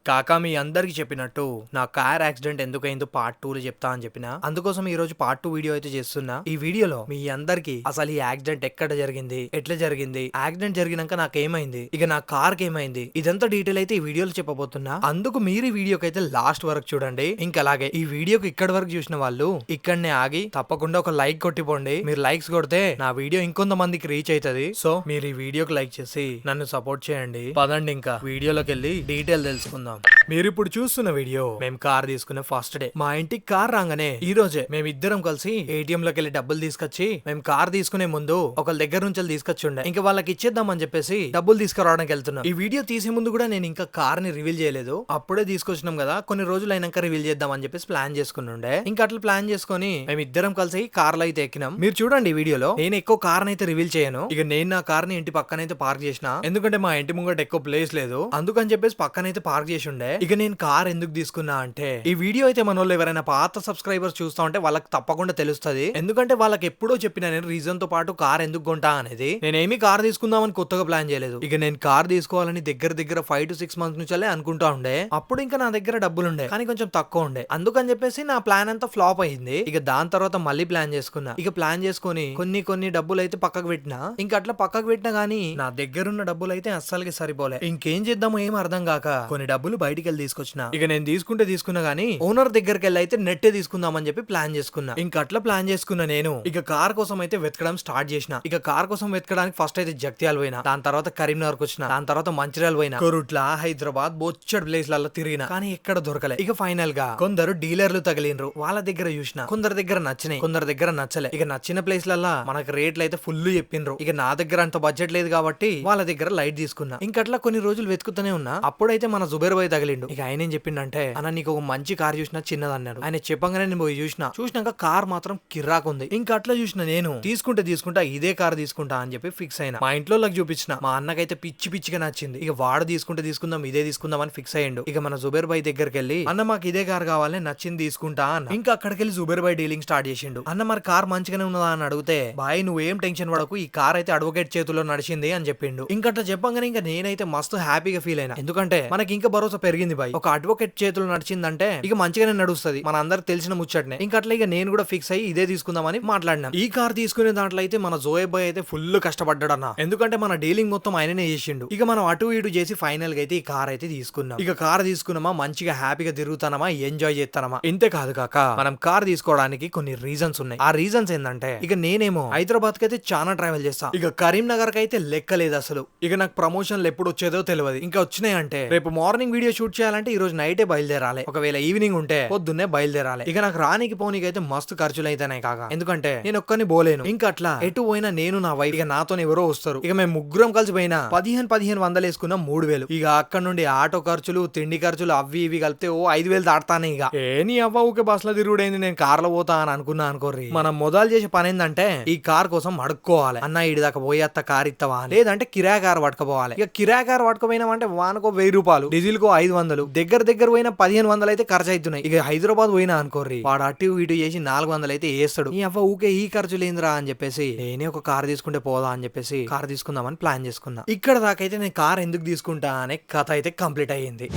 కాకా మీ అందరికి చెప్పినట్టు నా కార్ యాక్సిడెంట్ ఎందుకైందో పార్ట్ 2 లో చెప్తా అని చెప్పిన. అందుకోసం ఈ రోజు పార్ట్ 2 వీడియో అయితే చేస్తున్నా. ఈ వీడియోలో మీ అందరికి అసలు ఈ యాక్సిడెంట్ ఎక్కడ జరిగింది, ఎట్లా జరిగింది, యాక్సిడెంట్ జరిగినాక నాకేమైంది, ఇక నా కార్ కి ఏమైంది, ఇదంతా డీటెయిల్ అయితే ఈ వీడియోలో చెప్పబోతున్నా. అందుకు మీరు ఈ వీడియోకి అయితే లాస్ట్ వరకు చూడండి. ఇంకా అలాగే ఈ వీడియోకి ఇక్కడ వరకు చూసిన వాళ్ళు ఇక్కడనే ఆగి తప్పకుండా ఒక లైక్ కొట్టిపోండి. మీరు లైక్స్ కొడితే నా వీడియో ఇంకొంతమందికి రీచ్ అవుతుంది. సో మీరు ఈ వీడియోకి లైక్ చేసి నన్ను సపోర్ట్ చేయండి. పదండి ఇంకా వీడియోలోకి వెళ్ళి డీటెయిల్ తెలుసుకుందాం. మీరు ఇప్పుడు చూస్తున్న వీడియో మేము కార్ తీసుకునే ఫస్ట్ డే. మా ఇంటికి కార్ రాగానే ఈ రోజే మేము ఇద్దరం కలిసి ఏటీఎం లోకి వెళ్ళి డబ్బులు తీసుకొచ్చి మేము కార్ తీసుకునే ముందు ఒకళ్ళ దగ్గర నుంచి తీసుకొచ్చి ఉండే, ఇంకా వాళ్ళకి ఇచ్చేద్దామని చెప్పేసి డబ్బులు తీసుకురావడానికి వెళ్తున్నాం. ఈ వీడియో తీసే ముందు కూడా నేను ఇంకా కార్ ని రివీల్ చేయలేదు. అప్పుడే తీసుకొచ్చినాం కదా, కొన్ని రోజులు అయినాక రివీల్ చేద్దాం అని చెప్పేసి ప్లాన్ చేసుకుని ఉండే. ఇంకా అట్లా ప్లాన్ చేసుకుని మేము ఇద్దరం కలిసి కార్ లో అయితే ఎక్కినాం. మీరు చూడండి ఈ వీడియోలో నేను ఎక్కువ కార్ అయితే రివీల్ చేయను. ఇక నేను నా కార్ ని ఇంటి పక్కనైతే పార్క్ చేసిన, ఎందుకంటే మా ఇంటి ముంగట ఎక్కువ ప్లేస్ లేదు, అందుకని చెప్పేసి పక్కనైతే పార్క్ చేసి ఉండే. ఇక నేను కార్ ఎందుకు తీసుకున్నా అంటే, ఈ వీడియో అయితే మన వాళ్ళు ఎవరైనా పాత సబ్స్క్రైబర్స్ చూస్తా ఉంటే వాళ్ళకి తప్పకుండా తెలుస్తుంది. ఎందుకంటే వాళ్ళకి ఎప్పుడో చెప్పిన నేను రీజన్ తో పాటు కార్ ఎందుకు కొంటా అనేది. నేనేమి కార్ తీసుకుందామని కొత్తగా ప్లాన్ చేయలేదు. ఇక నేను కార్ తీసుకోవాలని దగ్గర 5 to 6 months నుంచే అనుకుంటా ఉండే. అప్పుడు ఇంకా నా దగ్గర డబ్బులు ఉండే కానీ కొంచెం తక్కువ ఉండే, అందుకని చెప్పేసి నా ప్లాన్ అంతా ఫ్లాప్ అయింది. ఇక దాని తర్వాత మళ్ళీ ప్లాన్ చేసుకున్నా. ఇక ప్లాన్ చేసుకుని కొన్ని డబ్బులు అయితే పక్కకు పెట్టినా. ఇంకా అట్లా పక్కకు పెట్టినా గానీ నా దగ్గరున్న డబ్బులు అయితే అస్సలకి సరిపోలే. ఇంకేం చేద్దామో ఏం అర్థం కాక కొన్ని డబ్బులు బయటికి వెళ్ళి తీసుకొచ్చిన. ఇక నేను తీసుకున్నా గానీ ఓనర్ దగ్గరికి వెళ్ళి అయితే నెట్టే తీసుకుందామని చెప్పి ప్లాన్ చేసుకున్నా. ఇంకా అట్లా ప్లాన్ చేసుకున్నా నేను. ఇక కార్ కోసం అయితే వెతకడం స్టార్ట్ చేసిన. ఇక కార్ కోసం వెతకడానికి ఫస్ట్ అయితే జగిత్యాల పోయినా, దాని తర్వాత కరీంనగర్ వచ్చిన, దాని తర్వాత మంచిర్యాల పోయినా, కొరుట్ల, హైదరాబాద్ బొచ్చడు ప్లేస్లలో తిరిగిన కానీ ఎక్కడ దొరకలే. ఇక ఫైనల్ గా కొందరు డీలర్లు తగిలినరు, వాళ్ళ దగ్గర చూసిన. కొందరి దగ్గర నచ్చినాయి, కొందరి దగ్గర నచ్చలే. ఇక నచ్చిన ప్లేస్లల్లా మనకు రేట్లు అయితే ఫుల్ చెప్పిండ్రు. ఇక నా దగ్గర అంత బడ్జెట్ లేదు కాబట్టి వాళ్ళ దగ్గర లైట్ తీసుకున్నా. ఇంకట్లా కొన్ని రోజులు వెతుకుతూనే ఉన్నా. అప్పుడైతే మన జుబేర్ భాయ్ తగిలిండు. ఇక ఆయన ఏం చెప్పిండంటే, అన్న నీకు ఒక మంచి కార్ చూసినా చిన్నది అన్నాడు. ఆయన చెప్పంగానే నేను పోయి చూసినాక కార్ మాత్రం కిర్రాకుంది. ఇంకా అట్లా చూసిన నేను తీసుకుంటా ఇదే కార్ తీసుకుంటా అని చెప్పి ఫిక్స్ అయినా. మా ఇంట్లో చూపించిన, మా అన్నకైతే పిచ్చిగా నచ్చింది. ఇక వాడు తీసుకుందాం ఇదే తీసుకుందాం అని ఫిక్స్ అయ్యిండు. ఇక మన జుబేర్ భాయ్ దగ్గరికి వెళ్ళి, అన్న మాకు ఇదే కార్ కావాలని నచ్చింది తీసుకుంటా అన్న. ఇంకా అక్కడికి వెళ్ళి జుబేర్ భాయ్ డీలింగ్ స్టార్ట్ చేసిండు. అన్న మరి కార్ మంచిగానే ఉన్నదా అని అడిగితే, బాయ్ నువ్వేం టెన్షన్ పడకు, ఈ కార్ అయితే అడ్వకేట్ చేతుల్లో నడిచింది అని చెప్పిండు. ఇంకా అట్లా చెప్పంగానే ఇంకా నేనైతే మస్తు హ్యాపీగా ఫీల్ అయినా. ఎందుకంటే మనకి ఇంకా భరోసా పెరిగింది బాయ్, ఒక అడ్వకేట్ చేతులు నడిచిందంటే ఇక మంచిగానే నడుస్తుంది, మన అందరికి తెలిసిన ముచ్చటనే. ఇంకా అట్లా ఇక నేను కూడా ఫిక్స్ అయ్యి ఇదే తీసుకుందామని మాట్లాడినా. ఈ కార్ తీసుకునే దాంట్లో అయితే మన జోయబ్ భాయ్ అయితే ఫుల్ కష్టపడ్డాడు అన్న, ఎందుకంటే మన డీలింగ్ మొత్తం ఆయననే చేసిండు. ఇక మనం అటు ఇటు చేసి ఫైనల్ గా అయితే ఈ కార్ అయితే తీసుకున్నాం. ఇక కార్ తీసుకున్నామా, మంచిగా హ్యాపీగా తిరుగుతానమా, ఎంజాయ్ చేస్తానమా. ఇంతే కాదు కాక మనం కార్ తీసుకోవడానికి కొన్ని రీజన్స్ ఉన్నాయి. ఆ రీజన్స్ ఏంటంటే, ఇక నేనేమో హైదరాబాద్ కి అయితే చాలా ట్రావెల్ చేస్తా, ఇక కరీంనగర్ కి అయితే లెక్కలేదు అసలు. ఇక నాకు ప్రమోషన్లు ఎప్పుడు వచ్చేదో తెలియదు. ఇంకా వచ్చినాయంటే రేపు మార్నింగ్ వీడియో షూట్ చేయాలంటే ఈ రోజు నైటే బయలుదేరాలి, ఒకవేళ ఈవినింగ్ ఉంటే పొద్దున్నే బయలుదేరాలి. ఇక నాకు రానికి పోనీకి అయితే మస్తు ఖర్చులు అయితేనే కాక, ఎందుకంటే నేను ఒక్కని పోలేను. ఇంకా అట్లా ఎటు పోయినా నేను నా వైఫ్, ఇక నాతో ఎవరో వస్తారు. ఇక మేము ముగ్గురం కలిసి పోయినా 1500 వేసుకున్నాం 3000. ఇక అక్కడ నుండి ఆటో ఖర్చులు, తిండి ఖర్చులు అవి ఇవి కలిపితే 5000 దాటుతానే. ఇక నీ అవ్వ ఊకే బస్ లో తిరుగుడైంది, నేను కార్ లో పోతా అని అనుకున్నా అనుకోర్రి. మనం మొదలు చేసే పని ఏంటంటే ఈ కార్ కోసం అడుక్కోవాలి, అన్న ఇడి దాకా పోయేత్త కార్ ఇస్తావా, లేదంటే కిరాయి కార్ పట్టుకోవాలి. ఇక కిరాయి కార్ పట్టుకుపోయినామంటే వానకో 1000 రూపాయలు, డీజిల్ కో 500, దగ్గర పోయినా 1500 అయితే ఖర్చు అవుతున్నాయి. ఇక హైదరాబాద్ పోయినా అనుకోర్రి, వాడు అటు ఇటు చేసి 400 అయితే వేస్తాడు. ఈ అవ్వ ఊకే ఈ ఖర్చు లేదురా అని చెప్పేసి నేనే ఒక కార్ తీసుకుంటే పోదా అని చెప్పేసి కార్ తీసుకుందామని ప్లాన్ చేసుకున్నా. ఇక్కడ దాకైతే నేను కార్ ఎందుకు తీసుకుంటా అనే కథ అయితే కంప్లీట్ అయ్యింది.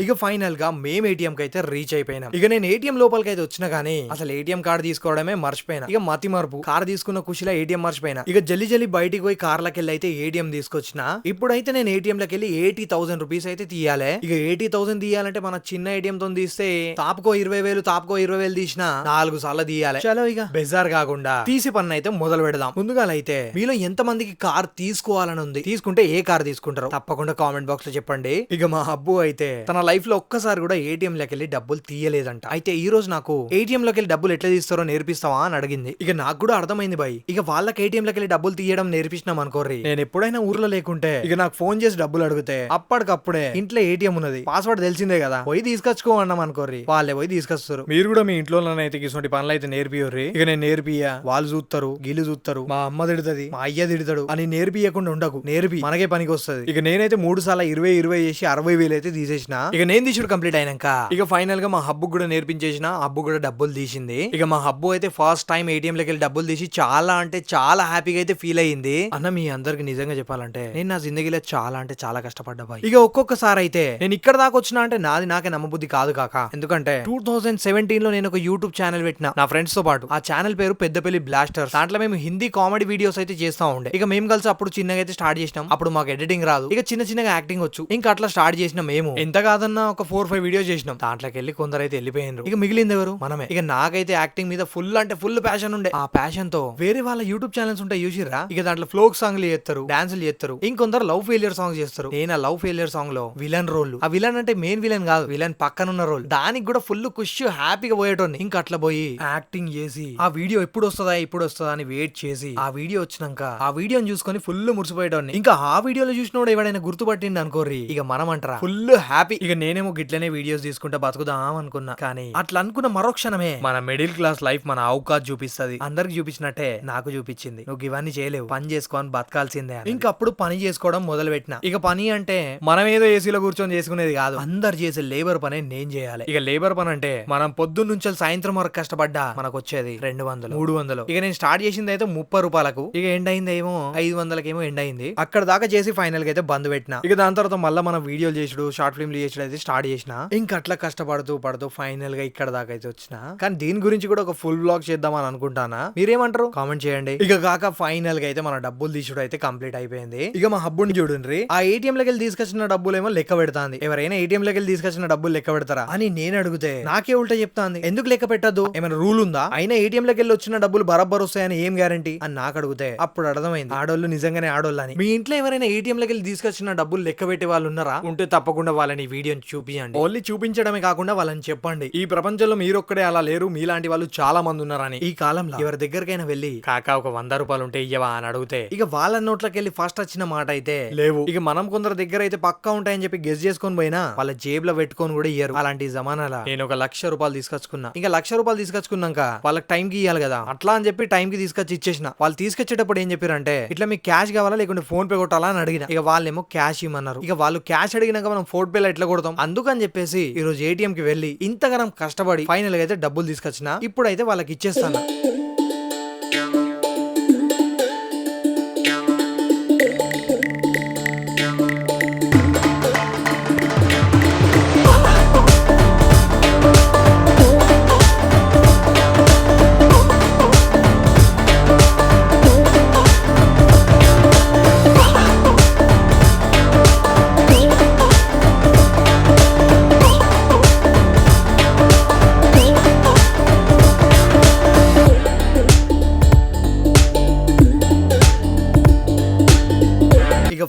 ఇక ఫైనల్ గా మేము ఏటీఎం కి అయితే రీచ్ అయిపోయినాం. ఇక నేను ఏటీఎం లోపలికి అయితే వచ్చినా గానీ అసలు ఏటీఎం కార్డు తీసుకోవడమే మర్చిపోయినా. ఇక మతి మరుపు, కార్ తీసుకున్న ఖుషిలో ఏటీఎం మర్చిపోయినా. ఇక జల్లి బయటికి పోయి కార్లకి వెళ్ళి అయితే ఏటీఎం తీసుకొచ్చిన. ఇప్పుడైతే నేను ఏటీఎం లకి వెళ్ళి 80,000 రూపీస్ అయితే తీయాలి. ఇక 80,000 తీయాలంటే మన చిన్న ఏటీఎం తో తీస్తే తాపుకో 20,000 తీసిన 4 సార్లు తీయాలి. చలో ఇక బెజార్ కాకుండా తీసి పని అయితే మొదలు పెడదాం. ముందుగా అయితే మీలో ఎంత మందికి కార్ తీసుకోవాలని ఉంది, తీసుకుంటే ఏ కార్ తీసుకుంటారో తప్పకుండా కామెంట్ బాక్స్ లో చెప్పండి. ఇక మా అబ్బు అయితే తన లైఫ్ లో ఒక్కసారి కూడా ఏటీఎం లోకి వెళ్ళి డబ్బులు తీయలేదంట. అయితే ఈ రోజు నాకు ఏటీఎం లోకి వెళ్ళి డబ్బులు ఎట్లా తీస్తారో నేర్పిస్తావా అని అడిగింది. ఇక నాకు కూడా అర్థమైంది బాయ్, ఇక వాళ్ళకి ఏటీఎం లోకి వెళ్ళి డబ్బులు తీయడం నేర్పించినాం అనుకోర్రి, నేను ఎప్పుడైనా ఊర్లో లేకుంటే ఇక నాకు ఫోన్ చేసి డబ్బులు అడిగితే అప్పటికప్పుడే ఇంట్లో ఏటీఎం ఉన్నది, పాస్వర్డ్ తెలిసిందే కదా, పోయి తీసుకొచ్చుకో అన్నాం అనుకోర్రి, వాళ్ళే పోయి తీసుకొస్తారు. మీరు కూడా మీ ఇంట్లో అయితే ఇటువంటి పనులు అయితే నేర్పియోర్రి. ఇక నేను నేర్పియా, వాళ్ళు చూస్తారు, గీళ్ళు చూస్తారు, మా అమ్మ తిడుతుంది, మా అయ్య తిడతాడు అని నేర్పియకుండా ఉండకు, నేర్పి మనకే పనికి వస్తుంది. ఇక నేనైతే 3 సార్లు 20 చేసి 60,000 అయితే తీసేసిన. ఇక నేను తీసుడు కంప్లీట్ అయినాక ఇక ఫైనల్ గా మా హబ్బు కూడా నేర్పించేసిన, హబ్బు కూడా డబ్బులు తీసింది. ఇక మా హబ్బు అయితే ఫస్ట్ టైం ఏటీఎం లోకి వెళ్ళి డబ్బులు తీసి చాలా అంటే చాలా హ్యాపీగా అయితే ఫీల్ అయ్యింది. అన్న మీ అందరికి నిజంగా చెప్పాలంటే నేను నా జిందగీలో చాలా అంటే చాలా కష్టపడ్డా బాయ్. ఇక ఒక్కొక్కసారి అయితే నేను ఇక్కడ దాకా వచ్చినా అంటే నాది నాకే నమ్మబుద్ధి కాదు కాక. ఎందుకంటే 2017 లో నేను ఒక యూట్యూబ్ ఛానల్ పెట్టిన నా ఫ్రెండ్స్ తో పాటు. ఆ ఛానల్ పేరు పెద్దపల్లి బ్లాస్టర్స్. దాంట్లో మేము హిందీ కామెడీ వీడియోస్ అయితే చేస్తా ఉండే. ఇక మేము కలిసి అప్పుడు చిన్నగా అయితే స్టార్ట్ చేసినాం. అప్పుడు మాకు ఎడిటింగ్ రాదు, ఇక చిన్న చిన్నగా యాక్టింగ్ వచ్చు. ఇంకా అట్లా స్టార్ట్ చేసిన మేము ఎంత కాదన్నా ఒక 4-5 వీడియోస్ చేసినాం. దాంట్లోకి వెళ్ళి కొందరు అయితే వెళ్ళిపోయినారు. ఇక మిగిలింది ఎవరు? మనమే. ఇక నాకైతే యాక్టింగ్ మీద ఫుల్ అంటే ఫుల్ ప్యాషన్ ఉండే. ఆ ప్యాషన్ తో వేరే వాళ్ళ యూట్యూబ్ ఛానల్స్ ఉంటాయి చూసిరా, ఇక దాంట్లో ఫ్లోక్ సాంగ్లు చేస్తారు, డాన్సులు చేస్తారు, ఇంకొందరు లవ్ ఫెయిలియర్ సాంగ్స్ చేస్తారు. నేను ఆ లవ్ ఫెయిలియర్ సాంగ్ లో విలన్ రోల్. ఆ విలన్ అంటే మెయిన్ విలన్ కాదు, విలన్ పక్కనున్న రోల్. దానికి కూడా ఫుల్ ఖుషి హ్యాపీగా పోయేటోని. ఇంకా అట్లా పోయి యాక్టింగ్ చేసి ఆ వీడియో ఎప్పుడు వస్తుందా అని వెయిట్ చేసి ఆ వీడియో వచ్చినాక ఆ వీడియోని చూసుకొని ఫుల్ మురిసిపోయేటోని. ఇంకా ఆ వీడియోలో చూసినోడు ఎవడైనా గుర్తుపట్టింది అనుకోర్రి, ఇక మనం అంటారా ఫుల్ హ్యాపీ. ఇక నేనేమో గిట్లనే వీడియోస్ తీసుకుంటా బతుకుదాం అనుకున్నా. కానీ అట్లా అనుకున్న మరో క్షణమే మన మిడిల్ క్లాస్ లైఫ్ మన అవకాశం చూపిస్తుంది. అందరికి చూపించినట్టే నాకు చూపించింది. నువ్వు ఇవన్నీ చేయలేవు, పని చేసుకొని బతకాల్సిందే. ఇంకా అప్పుడు పని చేసుకోవడం మొదలు పెట్టిన. ఇక పని అంటే మనం ఏదో ఏసీలో కూర్చొని చేసుకునేది కాదు, అందరు చేసే లేబర్ పనే నేను చేయాలి. ఇక లేబర్ పని అంటే మనం పొద్దున్న నుంచి సాయంత్రం వరకు కష్టపడ్డా మనకు వచ్చేది 200, 300. ఇక నేను స్టార్ట్ చేసింది అయితే 30 రూపాయలకు, ఇక ఎండ్ అయింది ఏమో 500కేమో ఎండ్ అయింది. అక్కడ దాకా చేసి ఫైనల్ గా అయితే బంద్ పెట్టిన. ఇక దాని తర్వాత మళ్ళీ మనం వీడియోలు చేసుడు, షార్ట్ ఫిల్మ్లు చేసుడు అయితే స్టార్ట్ చేసిన. ఇంకా అట్లా కష్టపడుతూ ఫైనల్ గా ఇక్కడ దాకా అయితే వచ్చిన. కానీ దీని గురించి కూడా ఒక ఫుల్ బ్లాగ్ చేద్దామని అనుకుంటానా, మీరేమంటారు కామెంట్ చేయండి. ఇక కాక ఫైనల్ గా అయితే మన డబ్బులు తీసుడు అయితే కంప్లీట్ అయిపోయింది. ఇక మా హబ్బుని చూడండి, ఆ ఏటీఎం లకి తీసుకొచ్చిన డబ్బులు ఏమో లెక్క పెడతాంది. ఎవరైనా ఏటీఎం లకి తీసుకొచ్చిన డబ్బులు లెక్క పెడతారా అని నేను అడిగితే నాకే ఉల్టా చెప్తాంది. ఎందుకు లెక్క పెట్టద్దు, ఏమైనా రూల్ ఉందా? అయినా ఏటీఎం లకి వచ్చిన డబ్బులు బరాబర్ వస్తాయని ఏం గ్యారంటీ అని నాకు అడిగితే అప్పుడు అర్థమైంది ఆడోళ్ళు నిజంగానే ఆడోళ్ళు అని. మీ ఇంట్లో ఎవరైనా ఏటీఎం లకి తీసుకొచ్చిన డబ్బులు లెక్క పెట్టే వాళ్ళు ఉన్నారా? ఉంటే తప్పకుండా వాళ్ళని వీడియోని చూపించండి. ఓన్లీ చూపించడమే కాకుండా వాళ్ళని చెప్పండి, ఈ ప్రపంచంలో మీరొక్కడే అలా లేరు, మీలాంటి వాళ్ళు చాలా మంది ఉన్నారని. ఈ కాలంలో ఎవరి దగ్గరకైనా వెళ్ళి కాకా ఒక 100 రూపాయలు ఉంటే ఇయ్యవా అని అడిగితే ఇక వాళ్ళ నోట్లకి వెళ్ళి ఫస్ట్ వచ్చిన మాట అయితే లేవు. ఇక మనం కొందరు దగ్గర అయితే పక్కా ఉంటాయని చెప్పి గెస్ చేసుకొని పోయినా వాళ్ళ జేబులో పెట్టుకొని కూడా ఇయ్యరు. అలాంటి జమానాల నేను ఒక 1,00,000 రూపాయలు తీసుకొచ్చుకున్నా. ఇంకా 1,00,000 రూపాయలు తీసుకొచ్చుకున్నాక వాళ్ళకి టైం కి ఇవ్వాలి కదా, అట్లా అని చెప్పి టైం కి తీసుకొచ్చి ఇచ్చేసిన. వాళ్ళు తీసుకొచ్చేటప్పుడు ఏం చెప్పారంటే ఇట్లా మీకు క్యాష్ కావాలా లేకుంటే ఫోన్ పే కొట్టాలా అని అడిగిన. ఇక వాళ్ళేమో క్యాష్ ఇమ్మన్నారు. ఇక వాళ్ళు క్యాష్ అడిగినాక మనం ఫోన్ పేలో ఎట్లా కొడతాం, అందుకని చెప్పేసి ఈ రోజు ఏటీఎం కి వెళ్ళి ఇంతగానం కష్టపడి ఫైనల్ గా అయితే డబ్బులు తీసుకొచ్చిన. ఇప్పుడైతే వాళ్ళకి ఇచ్చేస్తాను.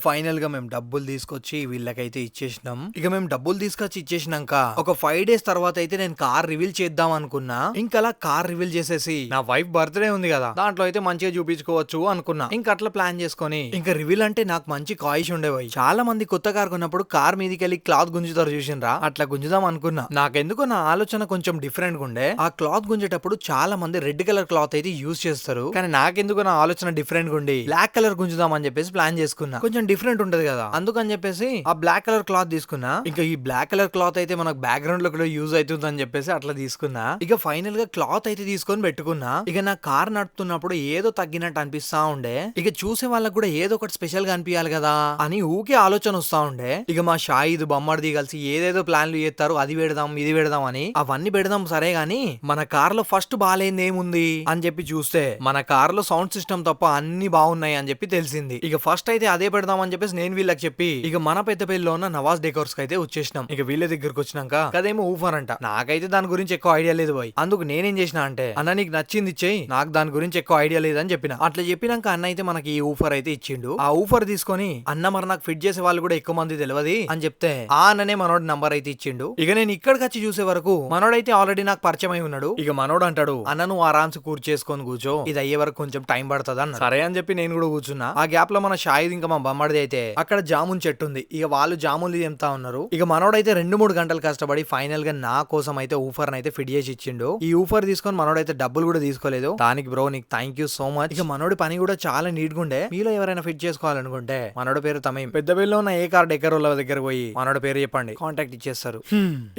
ఫైనల్ గా మేము డబ్బులు తీసుకొచ్చి వీళ్ళకైతే ఇచ్చేసినాం. ఇక మేము డబ్బులు తీసుకొచ్చి ఇచ్చేసినాక ఒక 5 days తర్వాత అయితే నేను కార్ రివీల్ చేద్దాం అనుకున్నా. ఇంకా అలా కార్ రివీల్ చేసేసి నా వైఫ్ బర్త్డే ఉంది కదా, దాంట్లో అయితే మంచిగా చూపించుకోవచ్చు అనుకున్నా. ఇంకా అట్లా ప్లాన్ చేసుకొని ఇంకా రివీల్ అంటే నాకు మంచి కాయిష్ ఉండేవి. చాలా మంది కొత్త కార్ కొన్నప్పుడు కార్ మీదకి వెళ్ళి క్లాత్ గుంజుతారు చూసిండ్రా, అట్లా గుంజుదాం అనుకున్నా. నాకెందుకో నా ఆలోచన కొంచెం డిఫరెంట్ గా ఉండే. ఆ క్లాత్ గుంజేటప్పుడు చాలా మంది రెడ్ కలర్ క్లాత్ అయితే యూజ్ చేస్తారు, కానీ నాకెందుకో నా ఆలోచన డిఫరెంట్ గా ఉండి బ్లాక్ కలర్ గుంజుదాం అని చెప్పేసి ప్లాన్ చేసుకున్నా. కొంచెం డిఫరెంట్ ఉంటది కదా, అందుకని చెప్పేసి ఆ బ్లాక్ కలర్ క్లాత్ తీసుకున్నా. ఇంకా ఈ బ్లాక్ కలర్ క్లాత్ అయితే మనకు బ్యాక్గ్రౌండ్ లో కూడా యూజ్ అవుతుంది అని చెప్పేసి అట్లా తీసుకున్నా. ఇక ఫైనల్ గా క్లాత్ అయితే తీసుకొని పెట్టుకున్నా. ఇక నా కార్ నడుపుతున్నప్పుడు ఏదో తగ్గినట్టు అనిపిస్తా ఉండే. ఇక చూసే వాళ్ళకి కూడా ఏదో ఒకటి స్పెషల్ గా అనిపించాలి కదా అని ఊకే ఆలోచన వస్తా ఉండే. ఇక మా షాయిద్ బొమ్మడిది కలిసి ఏదేదో ప్లాన్లు చేస్తారు, అది పెడదాం ఇది పెడదాం అని. అవన్నీ పెడదాం సరే గాని మన కార్ లో ఫస్ట్ బాగాలేంది ఏముంది అని చెప్పి చూస్తే మన కార్ లో సౌండ్ సిస్టమ్ తప్ప అన్ని బాగున్నాయి అని చెప్పి తెలిసింది. ఇక ఫస్ట్ అయితే అదే పెడదాం అని చెప్పేసి నేను వీళ్ళకి చెప్పి ఇక మన పెద్దపల్లిలో ఉన్న నవాజ్ డెకోర్స్ కి అయితే వచ్చేసినాం. ఇక వీళ్ళ దగ్గరకు వచ్చినాక కదేమో ఊఫర్ అంట. నాకైతే దాని గురించి ఎక్కువ ఐడియా లేదు బాయ్. అందుకు నేనేం చేసిన అంటే అన్న నీకు నచ్చింది ఇచ్చేయి, నాకు దాని గురించి ఎక్కువ ఐడియా లేదని చెప్పిన. అట్లా చెప్పినాక అన్న అయితే మనకి ఈ ఊఫర్ అయితే ఇచ్చిండు. ఆ ఊఫర్ తీసుకొని అన్న మరి నాకు ఫిట్ చేసే వాళ్ళు కూడా ఎక్కువ మంది తెలియదు అని చెప్తే ఆ అన్ననే మనోడి నంబర్ అయితే ఇచ్చిండు. ఇక నేను ఇక్కడికి వచ్చి చూసే వరకు మనోడైతే ఆల్రెడీ నాకు పరిచయం అయి ఉన్నాడు. ఇక మనోడు అంటాడు అన్న నువ్వు ఆరామ్స్ కూర్చేసుకొని కూర్చో, ఇది అయ్యే వరకు కొంచెం టైం పడుతుంది అన్న. సరే అని చెప్పి నేను కూడా కూర్చున్నా. ఆ గ్యాప్ లో మన షాయిద్ ఇంకా మా బొమ్మడిది అయితే అక్కడ జామున్ చెట్టు ఉంది. ఇక వాళ్ళు జామున్లు తెంపుతా ఉన్నారు. ఇక మనోడైతే 2-3 గంటలు కష్టపడి ఫైనల్ గా నా కోసం అయితే ఊఫర్ అయితే ఫిట్ చేసి ఇచ్చిండు. ఈ ఊఫర్ తీసుకొని మనోడైతే డబ్బులు కూడా తీసుకోలేదు. దానికి బ్రో నీకు థ్యాంక్ యూ సో మచ్. ఇక మనోడి పని కూడా చాలా నీట్ గా ఉండే. మీలో ఎవరైనా ఫిట్ చేసుకోవాలనుకుంటే మనోడి పేరు తమీం, పెద్దపల్లిలో ఉన్న ఏ కార్ డెకరోల దగ్గర పోయి మనోడి పేరు చెప్పండి, కాంటాక్ట్ ఇచ్చేస్తారు.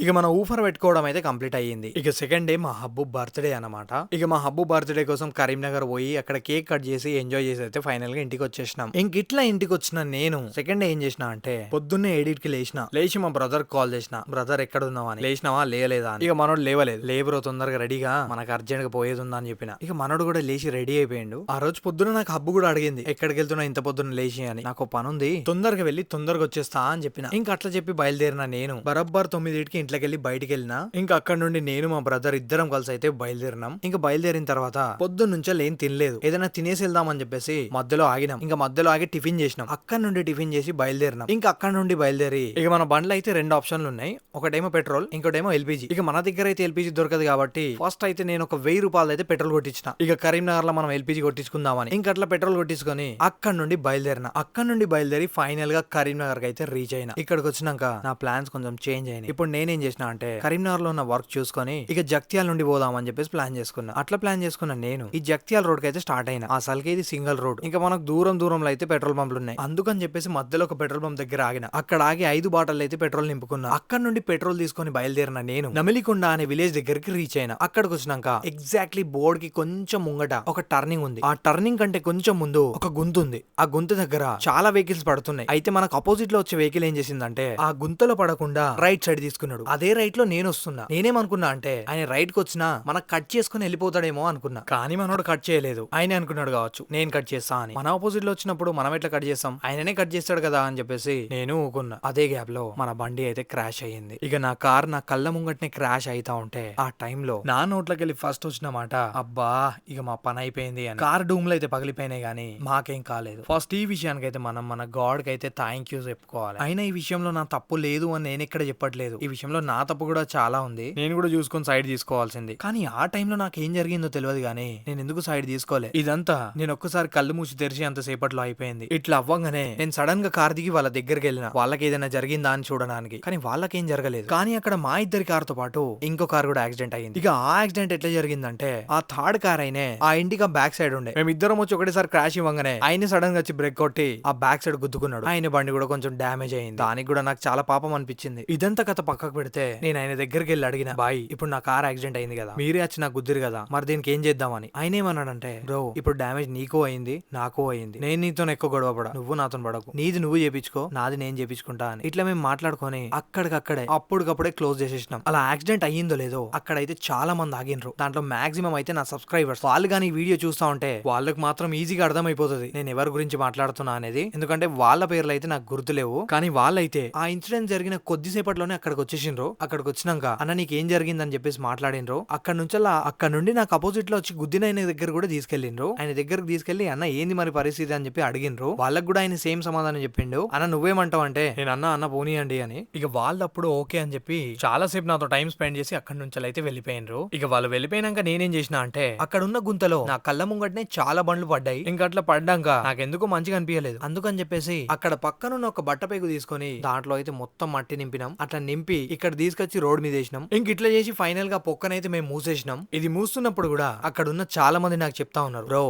ఇక మన ఊఫర్ పెట్టుకోవడం అయితే కంప్లీట్ అయ్యింది. ఇక సెకండ్ డే మా హబ్బు బర్త్డే అన్నమాట. ఇక మా హబ్బు బర్త్డే కోసం కరీంనగర్ పోయి అక్కడ కేక్ కట్ చేసి ఎంజాయ్ చేసి అయితే ఫైనల్ గా ఇంటికి వచ్చేసినాం. ఇంక ఇట్లా ఇంటికి వచ్చిన నేను సెకండ్ డే ఏం చేసిన అంటే పొద్దున్నే 8కి లేచి మా బ్రదర్ కాల్ చేసిన, బ్రదర్ ఎక్కడ ఉన్నావా అని. లేచినావా లేలేదా అని. ఇక మనోడు లేవలేదు. లేబరో తొందరగా రెడీగా, మనకు అర్జెంట్ గా పోయేది ఉందా అని చెప్పిన. ఇక మనోడు కూడా లేచి రెడీ అయిపోయిండు. ఆ రోజు పొద్దున నాకు హబ్బు కూడా అడిగింది, ఎక్కడికి వెళ్తున్నా ఇంత పొద్దున్న లేచి అని. నాకు పని ఉంది, తొందరగా వెళ్ళి తొందరగా వచ్చేస్తా అని చెప్పిన. ఇంకా అట్లా చెప్పి బయలుదేరిన నేను. బరబ్బర్ 9కి ఇంట్లోకి వెళ్ళి బయటికి వెళ్ళినా. ఇంకా అక్కడ నుండి నేను మా బ్రదర్ ఇద్దరం కలిసి అయితే బయలుదేరినాం. ఇంకా బయలుదేరిన తర్వాత పొద్దున్న నుంచే లేని తినలేదు, ఏదైనా తినేసి వెళ్దామని చెప్పేసి మధ్యలో ఆగినాం. ఇంకా మధ్యలో ఆగి టిఫిన్ చేసినాం. అక్కడ నుండి టిఫిన్ చేసి బయలుదేరినాం. ఇంకా అక్కడ నుండి బయలుదేరి ఇక మన బండ్లు అయితే 2 ఆప్షన్లు ఉన్నాయి, ఒకటేమో పెట్రోల్, ఇంకోటేమో ఎల్పీజీ. ఇక మన దగ్గర అయితే ఎల్పీజీ దొరకదు కాబట్టి ఫస్ట్ అయితే నేను ఒక 1000 రూపాయలు అయితే పెట్రోల్ కొట్టించిన. ఇక కరీంనగర్ లో మనం ఎల్పీజీ కొట్టించుకుందామని. ఇంకా అట్లా పెట్రోల్ కొట్టించుకొని అక్కడ నుండి బయలుదేరిన. అక్కడ నుండి బయలుదేరి ఫైనల్ గా కరీంనగర్ అయితే రీచ్ అయినా. ఇక్కడికి వచ్చినాక నా ప్లాన్స్ కొంచెం చేంజ్ అయినాయి. ఇప్పుడు నేనేం చేసిన అంటే కరీంనగర్ లో ఉన్న వర్క్ చూసుకొని ఇక జగిత్యాల నుండి పోదామని చెప్పేసి ప్లాన్ చేసుకున్నా. అట్లా ప్లాన్ చేసుకున్నా నేను. ఈ జగిత్యాల రోడ్ కి అయితే స్టార్ట్ అయినా. అసలుకి ఇది సింగిల్ రోడ్. ఇంకా మనకు దూరంలో అయితే పెట్రోల్ పంపులు ఉన్నాయి. అందుకని చెప్పేసి మధ్యలో ఒక పెట్రోల్ పంప్ దగ్గర ఆగిన. అక్కడ ఆగి 5 బాటలు అయితే పెట్రోల్ నింపుకున్నా. అక్కడ నుండి పెట్రోల్ తీసుకొని బయలుదేరిన నేను నమిలికొండ అనే విలేజ్ దగ్గరికి రీచ్ అయినా. అక్కడికి వచ్చినాక ఎగ్జాక్ట్లీ బోర్డ్ కి కొంచెం ముంగట ఒక టర్నింగ్ ఉంది. ఆ టర్నింగ్ కంటే కొంచెం ముందు ఒక గుంత ఉంది. ఆ గుంత దగ్గర చాలా వెహికల్స్ పడుతున్నాయి. అయితే మనకు అపోజిట్ లో వచ్చే వెహికల్ ఏం చేసిందంటే ఆ గుంతలో పడకుండా రైట్ సైడ్ తీసుకున్నాడు. అదే రైట్ లో నేను వస్తున్నా. నేనేమనుకున్నా అంటే ఆయన రైట్ కి వచ్చినా మనకు కట్ చేసుకుని వెళ్ళిపోతాడేమో అనుకున్నా. కానీ మనోడు కట్ చేయలేదు. ఆయన అనుకున్నాడు కావచ్చు నేను కట్ చేస్తా అని. మన ఆపోజిట్ లో వచ్చినప్పుడు మనం ఎట్లా కట్ చేస్తాం, ఆయననే కట్ చేస్తాడు కదా అని చెప్పేసి నేను ఊకున్నా. అదే గ్యాప్ లో మన బండి అయితే క్రాష్ అయ్యింది. ఇక నా కార్ నా కళ్ళ ముంగట్నే క్రాష్ అయితా ఉంటే ఆ టైంలో నా నోట్లోకి వెళ్ళి ఫస్ట్ వచ్చిన మాట, అబ్బా ఇక మా పని అయిపోయింది అని. కార్ డూమ్లు అయితే పగిలిపోయినాయి గానీ మాకేం కాలేదు. ఫస్ట్ ఈ విషయానికి అయితే మనం మన గాడ్ కి అయితే థ్యాంక్ యూ చెప్పుకోవాలి. అయినా ఈ విషయంలో నా తప్పు లేదు అని నేను ఎక్కడ చెప్పట్లేదు. ఈ విషయంలో నా తప్పు కూడా చాలా ఉంది. నేను కూడా చూసుకొని సైడ్ తీసుకోవాల్సింది. కానీ ఆ టైంలో నాకు ఏం జరిగిందో తెలియదు గానీ నేను ఎందుకు సైడ్ తీసుకోలే. ఇదంతా నేను ఒక్కసారి కళ్ళు మూసి తెరిచి అంత సేపట్లో అయిపోయింది. ఇట్లా అవ్వగానే నేను సడన్ గా కార్ దిగి వాళ్ళ దగ్గరికి వెళ్ళిన. వాళ్ళకి ఏదైనా జరిగిందా అని చూడడానికి. కానీ వాళ్ళకేం జరగలేదు. కానీ అక్కడ మా ఇద్దరి కార్ తో పాటు ఇంకో కార్ కూడా యాక్సిడెంట్ అయ్యింది. ఇక ఆ యాక్సిడెంట్ ఎట్లా జరిగిందంటే ఆ థర్డ్ కార్ అయినే ఆ ఇండికా బ్యాక్ సైడ్ ఉండే. మేము ఇద్దరం వచ్చి ఒకటేసారి క్రాష్ ఇవ్వగానే ఆయన సడన్ గా వచ్చి బ్రేక్ కొట్టి ఆ బ్యాక్ సైడ్ గుద్దుకున్నాడు. ఆయన బండి కూడా కొంచెం డ్యామేజ్ అయింది. దానికి కూడా నాకు చాలా పాపం అనిపించింది. ఇదంతా కథ పక్కకు పెడితే నేను ఆయన దగ్గరికి వెళ్ళి అడిగిన, బాయ్ ఇప్పుడు నా కార్ యాక్సిడెంట్ అయింది కదా, మీరే వచ్చి నాకు గుద్దిరు కదా, మరి దీనికి ఏం చేద్దామని. ఆయన ఏమన్నాడంటే, బ్రో ఇప్పుడు డ్యామేజ్ నీకు అయింది నాకు అయింది, నేను నీతో ఎక్కువ గొడవ పడ, నువ్వు నాతో పడకు, నీది నువ్వు చేపించుకో నాది నేను చేపించుకుంటా అని. ఇట్లా మేము మాట్లాడుకొని అక్కడికక్కడే అప్పటికప్పుడే క్లోజ్ చేసేసినాం. అలా యాక్సిడెంట్ అయ్యిందో లేదో అక్కడైతే చాలా మంది ఆగినరు. దాంట్లో మాక్సిమం అయితే నా సబ్స్క్రైబర్స్. వాళ్ళు కానీ ఈ వీడియో చూస్తా ఉంటే వాళ్ళకి మాత్రం ఈజీగా అర్థమైపోతుంది నేను ఎవరి గురించి మాట్లాడుతున్నా అనేది. ఎందుకంటే వాళ్ళ పేర్లు అయితే నాకు గుర్తులేవు. కానీ వాళ్ళైతే ఆ ఇన్సిడెంట్ జరిగిన కొద్దిసేపట్లోనే అక్కడికి వచ్చేసిండ్రు. అక్కడికి వచ్చినాక అన్న నీకు ఏం జరిగిందని చెప్పేసి మాట్లాడినరు. అక్కడ నుండి నాకు అపోజిట్ లో వచ్చి గుద్దిన ఆయన దగ్గర కూడా తీసుకెళ్లిండ్రు. ఆయన దగ్గరకు తీసుకెళ్లి అన్న ఏంది మరి పరిస్థితి అని చెప్పి అడిగినరు. వాళ్ళకి కూడా ఆయన సేమ్ సమాధానం చెప్పిండు. అన్న నువ్వేమంటావు అంటే నేను అన్న పోనీయండి అని. ఇక వాళ్ళప్పుడు ఓకే అని చెప్పి చాలా సేపు నాతో టైం స్పెండ్ చేసి అక్కడి నుంచి అయితే వెళ్ళిపోయినరు. ఇక వాళ్ళు వెళ్ళిపోయినాక నేనేం చేసిన అంటే అక్కడ ఉన్న గుంతలో నా కళ్ళ ముంగటనే చాలా బండ్లు పడ్డాయి. ఇంకా అట్లా పడ్డాక నాకెందుకో మంచిగా అనిపించలేదు. అందుకని చెప్పేసి అక్కడ పక్కనున్న ఒక బట్ట పేగు తీసుకొని దాంట్లో అయితే మొత్తం మట్టి నింపినాం. అట్లా నింపి ఇక్కడ తీసుకొచ్చి రోడ్ మీద వేసినాం. ఇంక ఇట్లా చేసి ఫైనల్ గా పొక్కనైతే మేము మూసేసినాం. ఇది మూస్తున్నప్పుడు కూడా అక్కడ ఉన్న చాలా మంది నాకు చెప్తా ఉన్నారు, బ్రో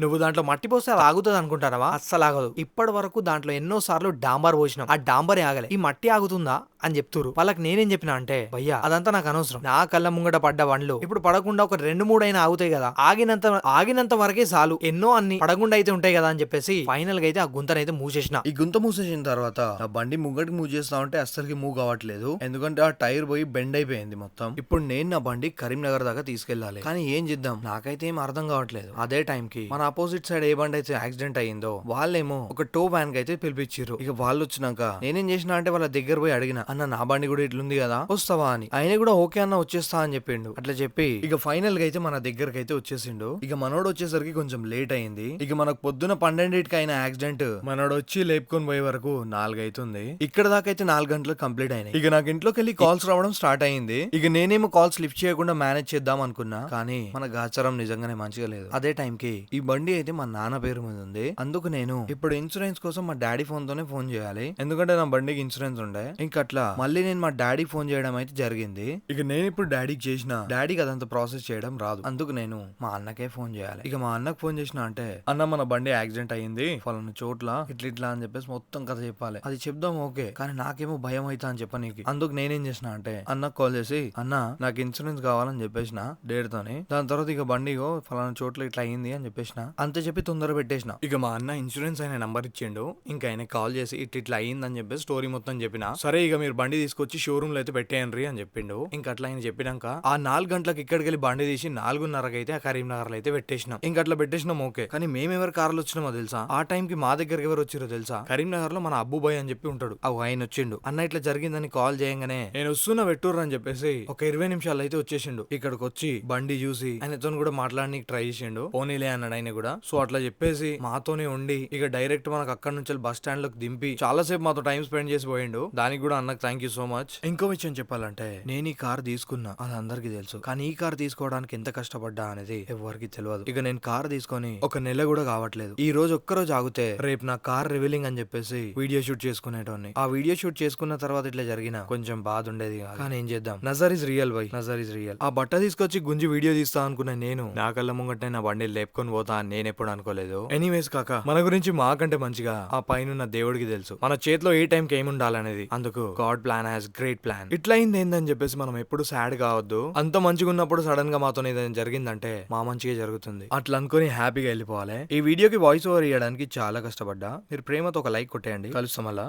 నువ్వు దాంట్లో మట్టి పోస్తే అది ఆగుతుంది అనుకుంటానవా, అస్సలు ఆగదు. ఇప్పటి వరకు దాంట్లో ఎన్నో సార్లు డాంబర్ పోసినాం, ఆ డాంబరే ఆగలే, ఈ మట్టి ఆగుతుందా అని చెప్తురు. వాళ్ళకి నేనేం చెప్పినా అంటే భయ్యా అదంతా నాకు అనవసరం, నా కళ్ళ ముంగట పడ్డ బండ్లు ఇప్పుడు పడకుండా ఒక 2-3 అయినా ఆగుతాయి కదా, ఆగినంత వరకే చాలు, ఎన్నో అన్ని పడకుండా అయితే ఉంటాయి కదా అని చెప్పేసి ఫైనల్ గా అయితే ఆ గుంతనైతే మూసేసిన. ఈ గుంత మూసేసిన తర్వాత ఆ బండి ముంగటికి మూవ్ చేస్తా ఉంటే అస్సలకి మూవ్ కావట్లేదు. ఎందుకంటే ఆ టైర్ పోయి బెండ్ అయిపోయింది మొత్తం. ఇప్పుడు నేను నా బండి కరీంనగర్ దాకా తీసుకెళ్లాలి. కానీ ఏం చేద్దాం నాకైతే ఏం అర్థం కావట్లేదు. అదే టైం కి మన అపోజిట్ సైడ్ ఏ బండి అయితే యాక్సిడెంట్ అయ్యిందో వాళ్ళేమో ఒక టో వ్యాన్ కి అయితే పిలిపించారు. ఇక వాళ్ళు వచ్చినాక నేనేం చేసిన అంటే వాళ్ళ దగ్గర పోయి అడిగిన, అన్న నా బండి కూడా ఇట్లుంది కదా వస్తావా అని. ఆయన కూడా ఓకే అన్న వచ్చేస్తా అని చెప్పిండు. అట్లా చెప్పి ఇక ఫైనల్ గా అయితే మన దగ్గరకు అయితే వచ్చేసిండు. ఇక మనోడు వచ్చేసరికి కొంచెం లేట్ అయింది. ఇక మనకు పొద్దున 12కి అయిన యాక్సిడెంట్ మనోడు వచ్చి లేపుకొని పోయే వరకు 4 అవుతుంది. ఇక్కడ దాకా అయితే 4 గంటలు కంప్లీట్ అయినాయి. ఇక నాకు ఇంట్లోకి వెళ్ళి కాల్స్ రావడం స్టార్ట్ అయింది. ఇక నేనేమో కాల్స్ లిఫ్ట్ చేయకుండా మేనేజ్ చేద్దాం అనుకున్నా. కానీ మన గాచారం నిజంగానే మంచిగా లేదు. అదే టైం కి ఈ బండి అయితే మా నాన్న పేరు మీద ఉంది. అందుకు నేను ఇప్పుడు ఇన్సూరెన్స్ కోసం మా డాడీ ఫోన్ తోనే ఫోన్ చేయాలి. ఎందుకంటే నా బండికి ఇన్సూరెన్స్ ఉండే. ఇంకట్లా మళ్ళీ నేను మా డాడీ ఫోన్ చేయడం అయితే జరిగింది. ఇక నేను ఇప్పుడు డాడీకి చేసిన, డాడీకి అదంతా ప్రాసెస్ చేయడం రాదు. అందుకు నేను మా అన్నకే ఫోన్ చేయాలి. ఇక మా అన్నకు ఫోన్ చేసిన అంటే, అన్న మన బండి యాక్సిడెంట్ అయ్యింది ఫలానా చోట్ల ఇట్లా అని చెప్పేసి మొత్తం కథ చెప్పాలి. అది చెప్దాం ఓకే, కానీ నాకేమో భయం అవుతా అని చెప్పనీకి. అందుకు నేనేం చేసిన అంటే అన్నకు కాల్ చేసి, అన్న నాకు ఇన్సూరెన్స్ కావాలని చెప్పేసిన డేట్ తోని. దాని తర్వాత ఇక బండి ఫలానా చోట్ల ఇట్లా అయింది అని చెప్పేసిన. అంతే చెప్పి తొందర పెట్టేసిన. ఇక మా అన్న ఇన్సూరెన్స్ అయిన నంబర్ ఇచ్చిండు. ఇంకా ఆయన కాల్ చేసి ఇట్లా అయ్యిందని చెప్పి స్టోరీ మొత్తం చెప్పిన. సరే ఇక మీరు బండి తీసుకొచ్చి షోరూమ్ లో అయితే పెట్టేయండి అని చెప్పిండు. ఇంకా అట్లా ఆయన చెప్పినాక ఆ 4 గంటలకు ఇక్కడికి వెళ్ళి బండి తీసి 4:30కి అయితే ఆ కరీంనగర్ లో అయితే పెట్టేసినాం. ఇంకా అట్లా పెట్టేసినాం. ఓకే, కానీ మేమెవరు కార్లు వచ్చినామో తెలుసా? ఆ టైం కి మా దగ్గరికి ఎవరు వచ్చారో తెలుసా? కరీంనగర్ లో మన అబ్బుబాయ్ అని చెప్పి ఉంటాడు. ఆయన వచ్చిండు. అన్న ఇట్లా జరిగిందని కాల్ చేయగానే నేను వస్తున్నా వెట్టూరు అని చెప్పేసి ఒక 20 నిమిషాలు అయితే వచ్చేసిండు. ఇక్కడికి వచ్చి బండి చూసి ఆయనతో కూడా మాట్లాడడానికి ట్రై చేసిండు. పోనీలే అన్నాడు ఆయన కూడా. సో అట్లా చెప్పేసి మాతోనే ఉండి ఇక డైరెక్ట్ మనకు అక్కడ నుంచి బస్ స్టాండ్ లోకి దింపి చాలా సేపు మాతో టైం స్పెండ్ చేసి పోయిండు. దానికి కూడా అన్నకు థ్యాంక్ యూ సో మచ్. ఇంకో విషయం చెప్పాలంటే నేను ఈ కార్ తీసుకున్నా, అది అందరికి తెలుసు. కానీ ఈ కార్ తీసుకోవడానికి ఎంత కష్టపడ్డా అనేది ఎవరికి తెలియదు. ఇక నేను కార్ తీసుకొని 1 నెల కూడా కావట్లేదు. ఈ రోజు ఒక్కరోజు ఆగితే రేపు నా కార్ రివీలింగ్ అని చెప్పేసి వీడియో షూట్ చేసుకునేటోని. ఆ వీడియో షూట్ చేసుకున్న తర్వాత ఇట్లా జరిగిన కొంచెం బాధ ఉండేది కాదు. కానీ ఏం చేద్దాం, నజర్ ఇస్ రియల్ బై, నజర్ ఇస్ రియల్. ఆ బట్ట తీసుకొచ్చి గుంజి వీడియో తీస్తా అనుకున్నా నేను. నా కళ్ళ ముంగట్నే నా బండి లేపుకొని పోతా అని నేను ఎప్పుడు అనుకోలేదు. ఎనీవేస్ కాక మన గురించి మాకంటే మంచిగా ఆ పైన దేవుడికి తెలుసు మన చేతిలో ఏ టైంకి ఏమి ఉండాలనేది. అందుకు God plan has great plan. ఇట్లా అయింది ఏందని చెప్పేసి మనం ఎప్పుడు సాడ్ కావద్దు. అంత మంచిగా ఉన్నప్పుడు సడన్ గా మాతో ఏదైనా జరిగిందంటే మా మంచిగా జరుగుతుంది అట్లా అనుకుని హ్యాపీగా వెళ్ళిపోవాలి. ఈ వీడియోకి వాయిస్ ఓవర్ ఇవ్వడానికి చాలా కష్టపడ్డా. మీరు ప్రేమతో ఒక లైక్ కొట్టేయండి. కలుస్తాం అలా.